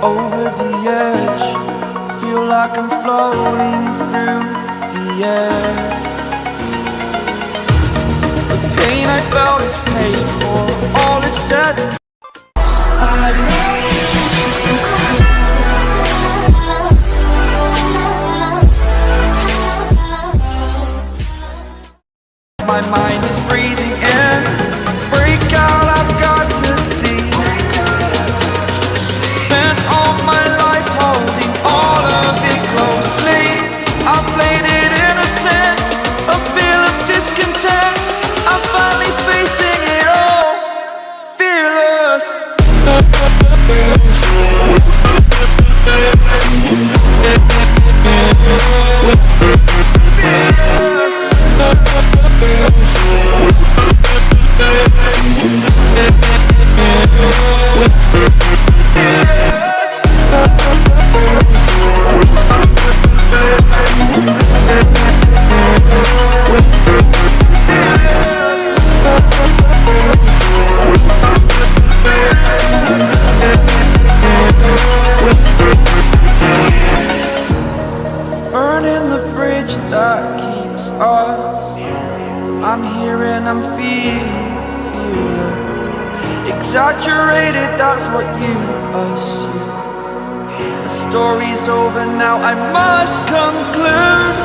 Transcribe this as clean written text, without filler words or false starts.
Over the edge, feel like I'm floating through the air. The pain I felt is paid for, all is said. My mind is breathing in, break out, I've got to see. Spent all my life holding all of it closely. I played it innocent, a feel of discontent. I'm finally facing it all, fearless. Burning the bridge that keeps us. I'm here and I'm feeling fearless. Exaggerated, that's what you assume. The story's over now, I must conclude.